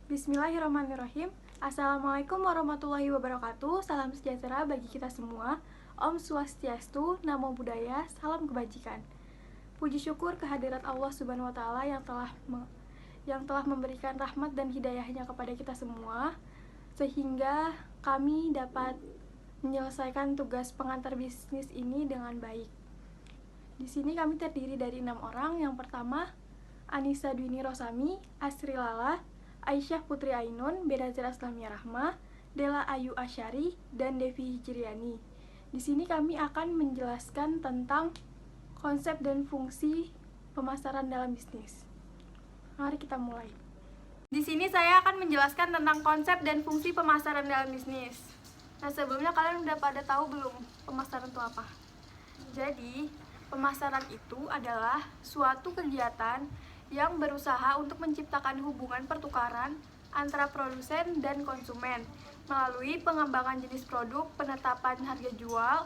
Bismillahirrahmanirrahim. Assalamualaikum warahmatullahi wabarakatuh. Salam sejahtera bagi kita semua. Om Swastiastu, Namo Buddhaya, salam kebajikan. Puji syukur kehadirat Allah Subhanahu wa taala yang telah memberikan rahmat dan hidayahnya kepada kita semua sehingga kami dapat menyelesaikan tugas pengantar bisnis ini dengan baik. Di sini kami terdiri dari 6 orang. Yang pertama, Anissa Dwini Rosami, Asri Lala, Aisyah Putri Ainun, Berazir Aslamia Rahma, Dela Ayu Asyari, dan Devi Hijriani. Di sini kami akan menjelaskan tentang konsep dan fungsi pemasaran dalam bisnis. Mari kita mulai. Di sini saya akan menjelaskan tentang konsep dan fungsi pemasaran dalam bisnis. Nah, sebelumnya kalian udah pada tahu belum pemasaran itu apa? Jadi, pemasaran itu adalah suatu kegiatan yang berusaha untuk menciptakan hubungan pertukaran antara produsen dan konsumen melalui pengembangan jenis produk, penetapan harga jual,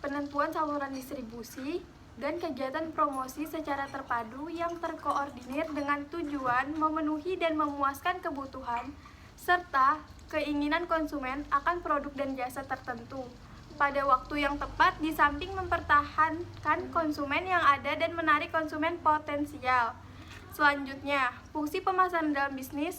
penentuan saluran distribusi, dan kegiatan promosi secara terpadu yang terkoordinir dengan tujuan memenuhi dan memuaskan kebutuhan serta keinginan konsumen akan produk dan jasa tertentu pada waktu yang tepat, di samping mempertahankan konsumen yang ada dan menarik konsumen potensial. Selanjutnya, fungsi pemasaran dalam bisnis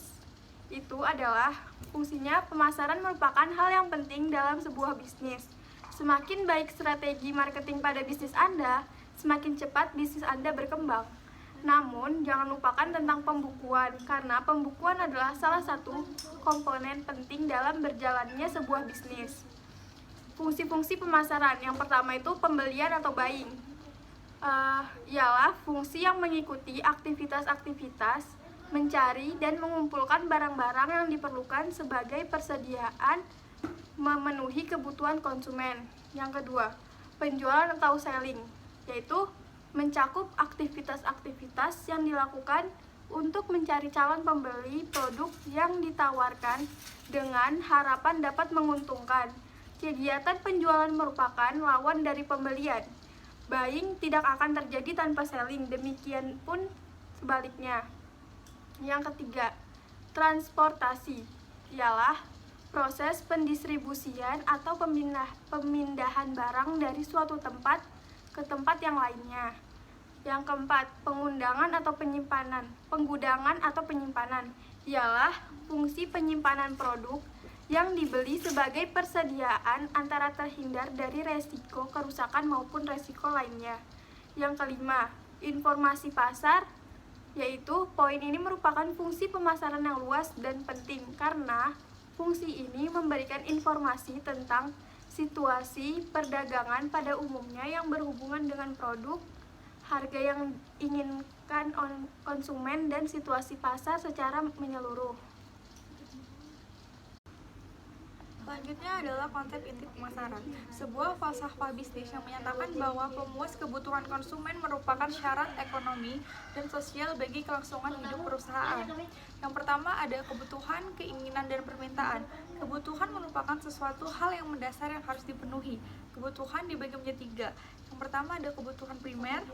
itu adalah fungsinya pemasaran merupakan hal yang penting dalam sebuah bisnis. Semakin baik strategi marketing pada bisnis Anda, semakin cepat bisnis Anda berkembang. Namun, jangan lupakan tentang pembukuan, karena pembukuan adalah salah satu komponen penting dalam berjalannya sebuah bisnis. Fungsi-fungsi pemasaran, yang pertama itu pembelian atau buying. Ialah fungsi yang mengikuti aktivitas-aktivitas mencari dan mengumpulkan barang-barang yang diperlukan sebagai persediaan memenuhi kebutuhan konsumen. Yang kedua, penjualan atau selling, yaitu mencakup aktivitas-aktivitas yang dilakukan untuk mencari calon pembeli produk yang ditawarkan dengan harapan dapat menguntungkan. Kegiatan penjualan merupakan lawan dari pembelian. Buying tidak akan terjadi tanpa selling, demikian pun sebaliknya. Yang ketiga, transportasi ialah proses pendistribusian atau pemindahan barang dari suatu tempat ke tempat yang lainnya. Yang keempat, penggudangan atau penyimpanan ialah fungsi penyimpanan produk yang dibeli sebagai persediaan antara terhindar dari resiko kerusakan maupun resiko lainnya. Yang kelima, informasi pasar, yaitu poin ini merupakan fungsi pemasaran yang luas dan penting karena fungsi ini memberikan informasi tentang situasi perdagangan pada umumnya yang berhubungan dengan produk, harga yang diinginkan konsumen, dan situasi pasar secara menyeluruh. Selanjutnya adalah konsep inti pemasaran, sebuah falsafah bisnis yang menyatakan bahwa pemuas kebutuhan konsumen merupakan syarat ekonomi dan sosial bagi kelangsungan hidup perusahaan. Yang pertama ada kebutuhan, keinginan, dan permintaan. Kebutuhan merupakan sesuatu hal yang mendasar yang harus dipenuhi. Kebutuhan dibagi menjadi 3. Yang pertama ada kebutuhan primer,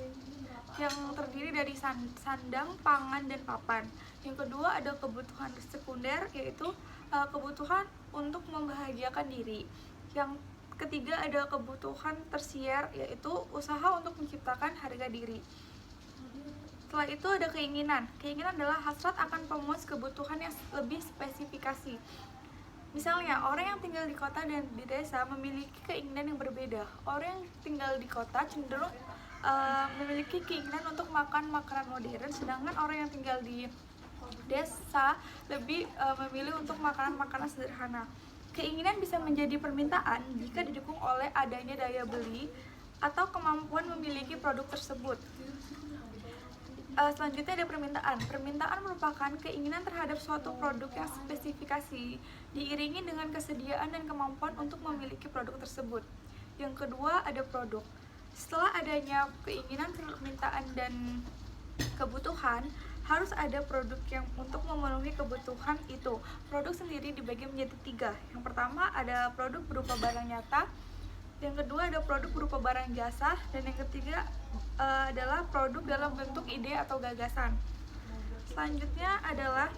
yang terdiri dari sandang, pangan, dan papan. Yang kedua ada kebutuhan sekunder, yaitu kebutuhan untuk membahagiakan diri. Yang ketiga ada kebutuhan tersier, yaitu usaha untuk menciptakan harga diri. Setelah itu ada keinginan. Keinginan adalah hasrat akan pemuas kebutuhan yang lebih spesifikasi. Misalnya, orang yang tinggal di kota dan di desa memiliki keinginan yang berbeda. Orang yang tinggal di kota cenderung memiliki keinginan untuk makan makanan modern, sedangkan orang yang tinggal di desa lebih memilih untuk makanan-makanan sederhana. Keinginan bisa menjadi permintaan jika didukung oleh adanya daya beli atau kemampuan memiliki produk tersebut. Selanjutnya ada permintaan. Permintaan merupakan keinginan terhadap suatu produk yang spesifikasi, diiringi dengan kesediaan dan kemampuan untuk memiliki produk tersebut. Yang kedua ada produk. Setelah adanya keinginan, permintaan, dan kebutuhan, harus ada produk yang untuk memenuhi kebutuhan itu. Produk sendiri dibagi menjadi 3. Yang pertama ada produk berupa barang nyata, yang kedua ada produk berupa barang jasa, dan yang ketiga adalah produk dalam bentuk ide atau gagasan. Selanjutnya adalah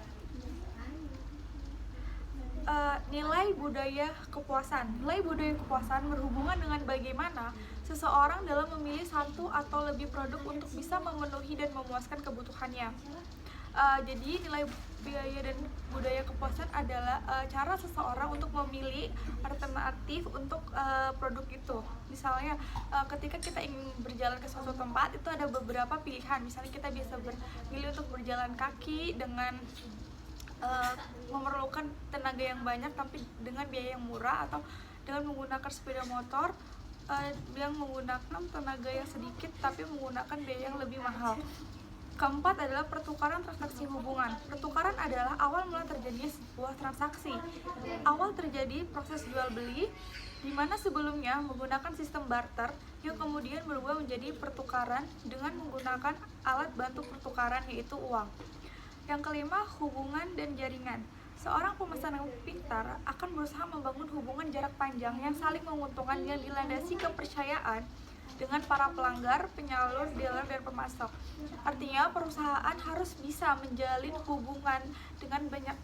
Nilai budaya kepuasan. Nilai budaya kepuasan berhubungan dengan bagaimana seseorang dalam memilih satu atau lebih produk untuk bisa memenuhi dan memuaskan kebutuhannya. Jadi nilai budaya kepuasan adalah cara seseorang untuk memilih alternatif untuk produk itu. Misalnya ketika kita ingin berjalan ke suatu tempat, itu ada beberapa pilihan. Misalnya kita bisa memilih untuk berjalan kaki dengan memerlukan tenaga yang banyak tapi dengan biaya yang murah, atau dengan menggunakan sepeda motor yang menggunakan tenaga yang sedikit tapi menggunakan biaya yang lebih mahal. Keempat adalah pertukaran transaksi hubungan. Pertukaran adalah awal mula terjadinya sebuah transaksi. Awal terjadi proses jual beli, di mana sebelumnya menggunakan sistem barter yang kemudian berubah menjadi pertukaran dengan menggunakan alat bantu pertukaran, yaitu uang. Yang kelima, hubungan dan jaringan. Seorang pemesan yang pintar akan berusaha membangun hubungan jarak panjang yang saling menguntungkan yang dilandasi kepercayaan dengan para pelanggar, penyalur, dealer, dan pemasok. Artinya, perusahaan harus bisa menjalin hubungan dengan banyak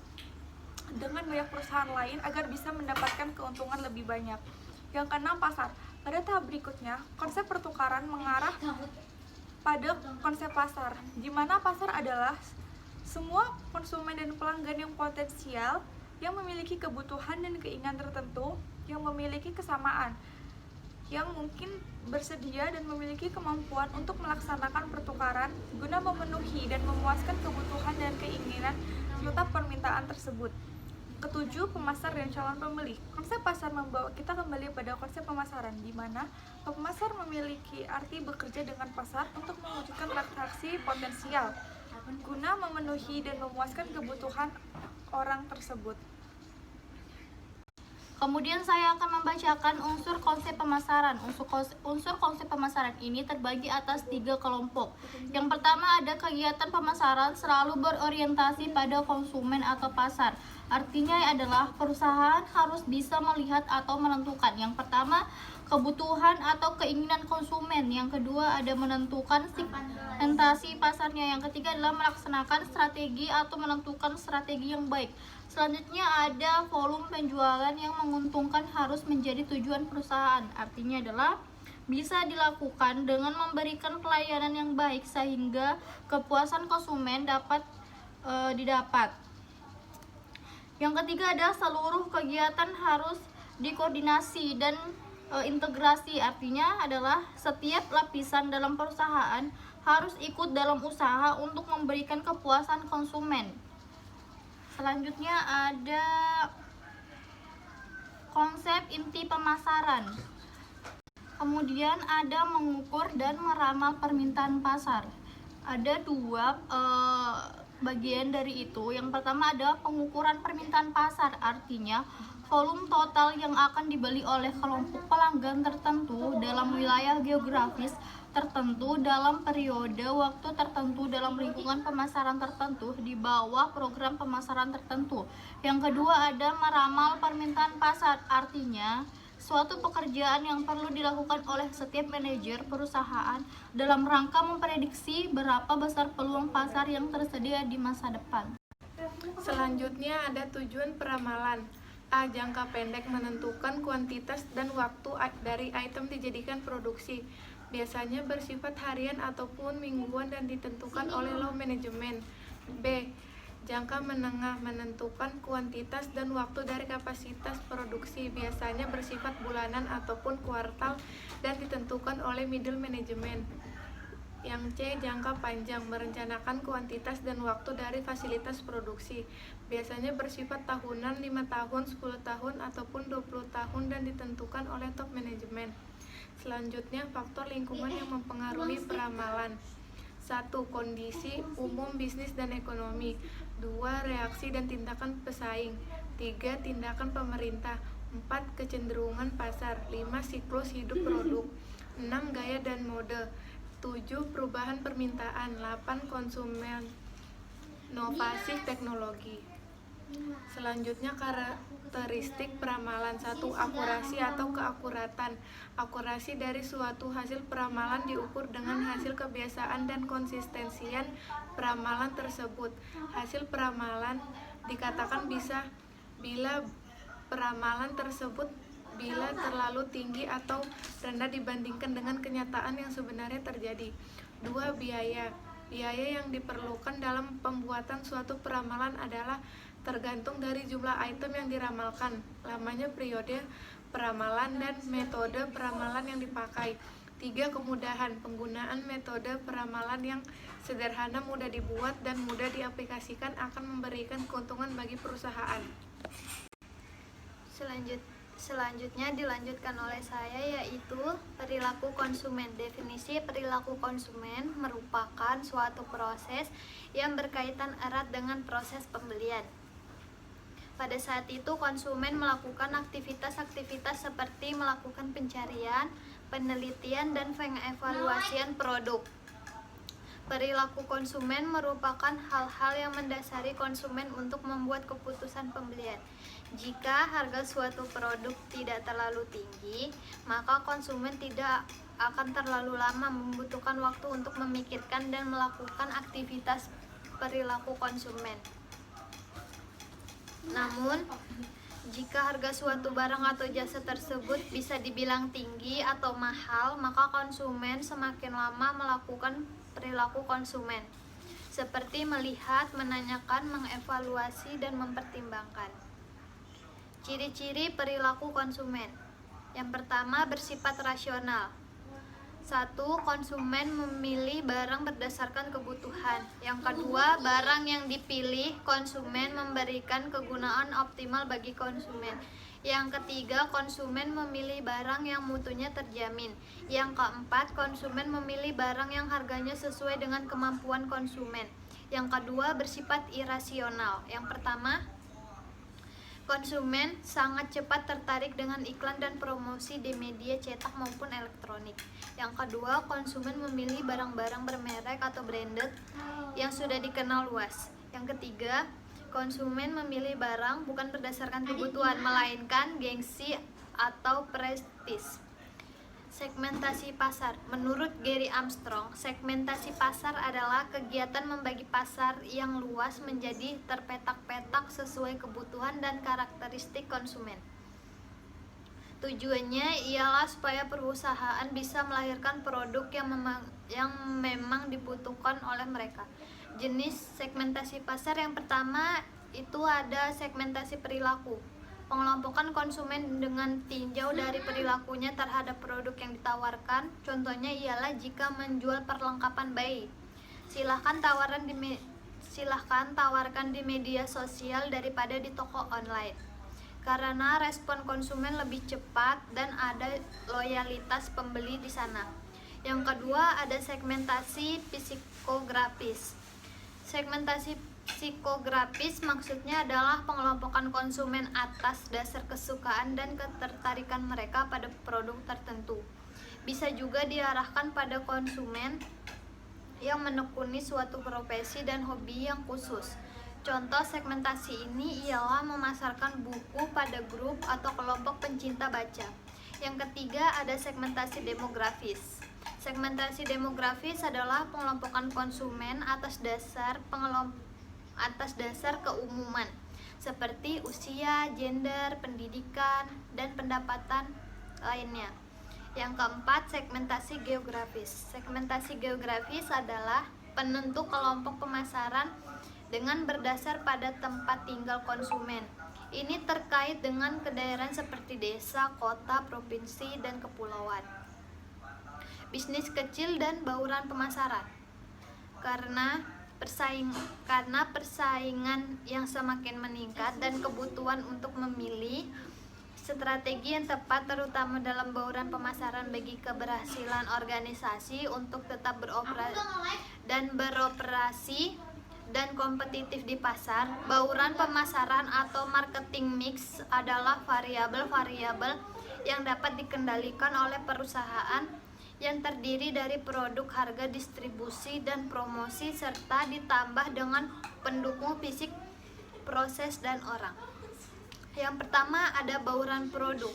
perusahaan lain agar bisa mendapatkan keuntungan lebih banyak. Yang keenam, pasar. Pada tahap berikutnya, konsep pertukaran mengarah pada konsep pasar, di mana pasar adalah semua konsumen dan pelanggan yang potensial yang memiliki kebutuhan dan keinginan tertentu yang memiliki kesamaan, yang mungkin bersedia dan memiliki kemampuan untuk melaksanakan pertukaran guna memenuhi dan memuaskan kebutuhan dan keinginan serta permintaan tersebut. Ketujuh, pemasar dan calon pembeli. Konsep pasar membawa kita kembali pada konsep pemasaran, di mana pemasar memiliki arti bekerja dengan pasar untuk mewujudkan transaksi potensial guna memenuhi dan memuaskan kebutuhan orang tersebut. Kemudian saya akan membacakan unsur konsep pemasaran. Unsur konsep pemasaran ini terbagi atas 3 kelompok. Yang pertama ada kegiatan pemasaran selalu berorientasi pada konsumen atau pasar. Artinya adalah perusahaan harus bisa melihat atau menentukan. Yang pertama, kebutuhan atau keinginan konsumen. Yang kedua ada menentukan segmentasi pasarnya. Yang ketiga adalah melaksanakan strategi atau menentukan strategi yang baik. Selanjutnya ada volume penjualan yang menguntungkan harus menjadi tujuan perusahaan. Artinya adalah bisa dilakukan dengan memberikan pelayanan yang baik sehingga kepuasan konsumen dapat didapat. Yang ketiga adalah seluruh kegiatan harus dikoordinasi dan integrasi. Artinya adalah setiap lapisan dalam perusahaan harus ikut dalam usaha untuk memberikan kepuasan konsumen. Selanjutnya ada konsep inti pemasaran. Kemudian ada mengukur dan meramal permintaan pasar. Ada 2 bagian dari itu. Yang pertama ada pengukuran permintaan pasar, artinya volume total yang akan dibeli oleh kelompok pelanggan tertentu dalam wilayah geografis tertentu dalam periode waktu tertentu dalam lingkungan pemasaran tertentu di bawah program pemasaran tertentu. Yang kedua ada meramal permintaan pasar, artinya suatu pekerjaan yang perlu dilakukan oleh setiap manajer perusahaan dalam rangka memprediksi berapa besar peluang pasar yang tersedia di masa depan. Selanjutnya ada tujuan peramalan. A. Jangka pendek, menentukan kuantitas dan waktu dari item dijadikan produksi. Biasanya bersifat harian ataupun mingguan dan ditentukan oleh law manajemen. B. Jangka menengah, menentukan kuantitas dan waktu dari kapasitas produksi. Biasanya bersifat bulanan ataupun kuartal dan ditentukan oleh middle management. Yang C. Jangka panjang, merencanakan kuantitas dan waktu dari fasilitas produksi. Biasanya bersifat tahunan, 5 tahun, 10 tahun, ataupun 20 tahun dan ditentukan oleh top manajemen. Selanjutnya, faktor lingkungan yang mempengaruhi peramalan. 1. Kondisi umum bisnis dan ekonomi. 2. Reaksi dan tindakan pesaing. 3. Tindakan pemerintah. 4. Kecenderungan pasar. 5. Siklus hidup produk. 6. Gaya dan mode. 7. Perubahan permintaan. 8. Konsumen. Inovasi teknologi. Selanjutnya karakteristik peramalan. 1. Akurasi atau keakuratan. Akurasi dari suatu hasil peramalan diukur dengan hasil kebiasaan dan konsistensian peramalan tersebut. Hasil peramalan dikatakan bisa bila peramalan tersebut bila terlalu tinggi atau rendah dibandingkan dengan kenyataan yang sebenarnya terjadi. 2. Biaya. Biaya yang diperlukan dalam pembuatan suatu peramalan adalah tergantung dari jumlah item yang diramalkan, lamanya periode peramalan, dan metode peramalan yang dipakai. 3. Kemudahan. Penggunaan metode peramalan yang sederhana, mudah dibuat, dan mudah diaplikasikan akan memberikan keuntungan bagi perusahaan. Selanjutnya dilanjutkan oleh saya, yaitu perilaku konsumen. Definisi perilaku konsumen merupakan suatu proses yang berkaitan erat dengan proses pembelian. Pada saat itu konsumen melakukan aktivitas-aktivitas seperti melakukan pencarian, penelitian, dan pengevaluasian produk. Perilaku konsumen merupakan hal-hal yang mendasari konsumen untuk membuat keputusan pembelian. Jika harga suatu produk tidak terlalu tinggi, maka konsumen tidak akan terlalu lama membutuhkan waktu untuk memikirkan dan melakukan aktivitas perilaku konsumen. Namun, jika harga suatu barang atau jasa tersebut bisa dibilang tinggi atau mahal, maka konsumen semakin lama melakukan perilaku konsumen, seperti melihat, menanyakan, mengevaluasi, dan mempertimbangkan. Ciri-ciri perilaku konsumen. Yang pertama, bersifat rasional. 1. Konsumen memilih barang berdasarkan kebutuhan. Yang kedua, barang yang dipilih konsumen memberikan kegunaan optimal bagi konsumen. Yang ketiga, konsumen memilih barang yang mutunya terjamin. Yang keempat, konsumen memilih barang yang harganya sesuai dengan kemampuan konsumen. Yang kedua, bersifat irasional. Yang pertama, konsumen sangat cepat tertarik dengan iklan dan promosi di media cetak maupun elektronik. Yang kedua, konsumen memilih barang-barang bermerek atau branded yang sudah dikenal luas. Yang ketiga, konsumen memilih barang bukan berdasarkan kebutuhan, melainkan gengsi atau prestis. Segmentasi pasar. Menurut Gary Armstrong, segmentasi pasar adalah kegiatan membagi pasar yang luas menjadi terpetak-petak sesuai kebutuhan dan karakteristik konsumen. Tujuannya ialah supaya perusahaan bisa melahirkan produk yang memang dibutuhkan oleh mereka. Jenis segmentasi pasar yang pertama itu ada segmentasi perilaku. Pengelompokan konsumen dengan tinjau dari perilakunya terhadap produk yang ditawarkan. Contohnya ialah jika menjual perlengkapan bayi, silahkan tawarkan di media sosial daripada di toko online, karena respon konsumen lebih cepat dan ada loyalitas pembeli di sana. Yang kedua, ada segmentasi psikografis. Segmentasi psikografis maksudnya adalah pengelompokan konsumen atas dasar kesukaan dan ketertarikan mereka pada produk tertentu. Bisa juga diarahkan pada konsumen yang menekuni suatu profesi dan hobi yang khusus. Contoh segmentasi ini ialah memasarkan buku pada grup atau kelompok pencinta baca. Yang ketiga, ada segmentasi demografis. Segmentasi demografis adalah pengelompokan konsumen atas dasar keumuman seperti usia, gender, pendidikan, dan pendapatan lainnya. Yang keempat, segmentasi geografis. Segmentasi geografis adalah penentu kelompok pemasaran dengan berdasar pada tempat tinggal konsumen. Ini terkait dengan kedaerahan seperti desa, kota, provinsi, dan kepulauan. Bisnis kecil dan bauran pemasaran. Karena persaingan yang semakin meningkat dan kebutuhan untuk memilih strategi yang tepat terutama dalam bauran pemasaran bagi keberhasilan organisasi untuk tetap beroperasi dan kompetitif di pasar. Bauran pemasaran atau marketing mix adalah variabel-variabel yang dapat dikendalikan oleh perusahaan yang terdiri dari produk, harga, distribusi, dan promosi, serta ditambah dengan pendukung fisik, proses, dan orang. Yang pertama, ada bauran produk.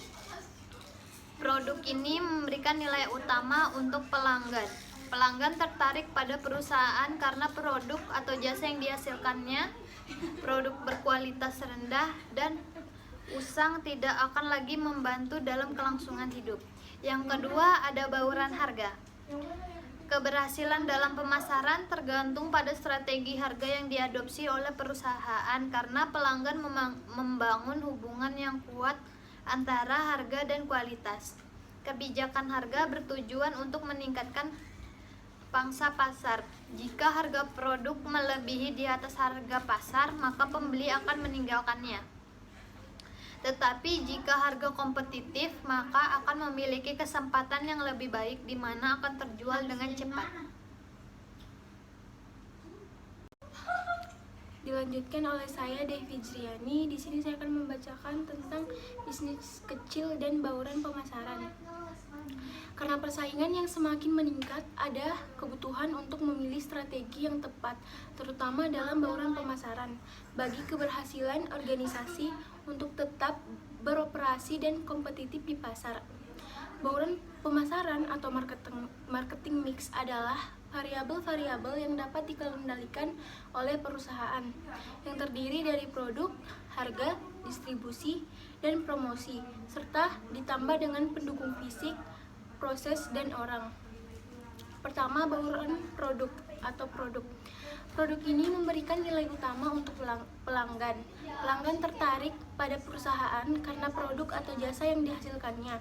Produk ini memberikan nilai utama untuk pelanggan. Pelanggan tertarik pada perusahaan karena produk atau jasa yang dihasilkannya, produk berkualitas rendah dan usang tidak akan lagi membantu dalam kelangsungan hidup. Yang kedua, ada bauran harga. Keberhasilan dalam pemasaran tergantung pada strategi harga yang diadopsi oleh perusahaan karena pelanggan membangun hubungan yang kuat antara harga dan kualitas. Kebijakan harga bertujuan untuk meningkatkan pangsa pasar. Jika harga produk melebihi di atas harga pasar, maka pembeli akan meninggalkannya. Tetapi jika harga kompetitif, maka akan memiliki kesempatan yang lebih baik di mana akan terjual dengan cepat. Dilanjutkan oleh saya Devi Jriani. Di sini saya akan membacakan tentang bisnis kecil dan bauran pemasaran. Karena persaingan yang semakin meningkat, ada kebutuhan untuk memilih strategi yang tepat, terutama dalam bauran pemasaran, bagi keberhasilan organisasi untuk tetap beroperasi dan kompetitif di pasar. Bauran pemasaran atau marketing mix adalah variabel-variabel yang dapat dikendalikan oleh perusahaan, yang terdiri dari produk, harga, distribusi, dan promosi, serta ditambah dengan pendukung fisik, proses, dan orang. Pertama, bauran produk atau produk. Produk ini memberikan nilai utama untuk pelanggan. Pelanggan tertarik pada perusahaan karena produk atau jasa yang dihasilkannya.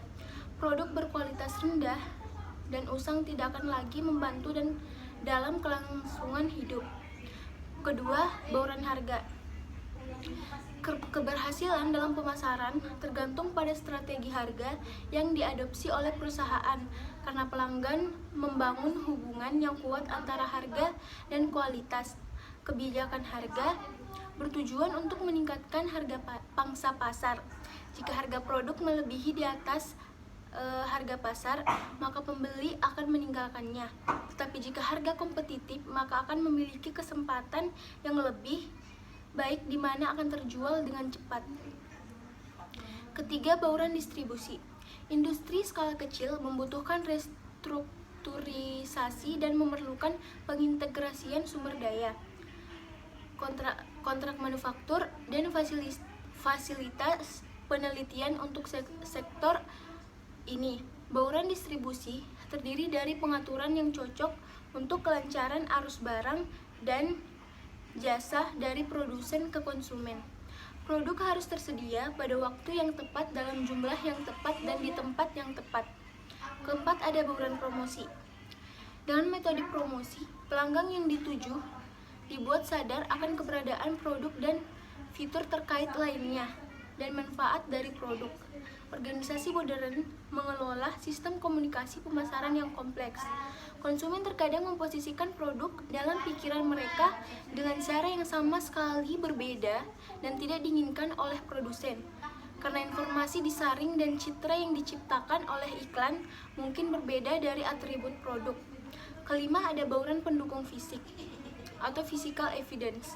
Produk berkualitas rendah dan usang tidak akan lagi membantu dan dalam kelangsungan hidup. Kedua, bauran harga. Keberhasilan dalam pemasaran tergantung pada strategi harga yang diadopsi oleh perusahaan karena pelanggan membangun hubungan yang kuat antara harga dan kualitas. Kebijakan harga bertujuan untuk meningkatkan harga pangsa pasar. Jika harga produk melebihi di atas harga pasar, maka pembeli akan meninggalkannya. Tetapi jika harga kompetitif, maka akan memiliki kesempatan yang lebih baik di mana akan terjual dengan cepat. Ketiga, bauran distribusi. Industri skala kecil membutuhkan restrukturisasi dan memerlukan pengintegrasian sumber daya, kontrak manufaktur, dan fasilitas penelitian untuk sektor ini. Bauran distribusi terdiri dari pengaturan yang cocok untuk kelancaran arus barang dan jasa dari produsen ke konsumen. Produk harus tersedia pada waktu yang tepat, dalam jumlah yang tepat, dan di tempat yang tepat. Keempat, ada bauran promosi. Dengan metode promosi, pelanggan yang dituju dibuat sadar akan keberadaan produk dan fitur terkait lainnya dan manfaat dari produk. Organisasi modern mengelola sistem komunikasi pemasaran yang kompleks. Konsumen terkadang memposisikan produk dalam pikiran mereka dengan cara yang sama sekali berbeda dan tidak diinginkan oleh produsen. Karena informasi disaring dan citra yang diciptakan oleh iklan mungkin berbeda dari atribut produk. Kelima, ada bauran pendukung fisik atau physical evidence.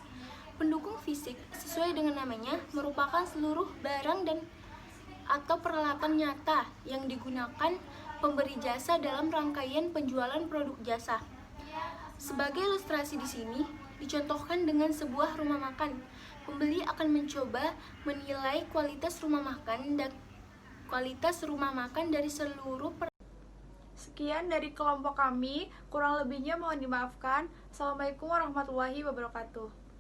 Pendukung fisik, sesuai dengan namanya, merupakan seluruh barang dan atau peralatan nyata yang digunakan pemberi jasa dalam rangkaian penjualan produk jasa. Sebagai ilustrasi di sini dicontohkan dengan sebuah rumah makan. Pembeli akan mencoba menilai kualitas rumah makan dari seluruh Sekian dari kelompok kami, kurang lebihnya mohon dimaafkan. Assalamualaikum warahmatullahi wabarakatuh.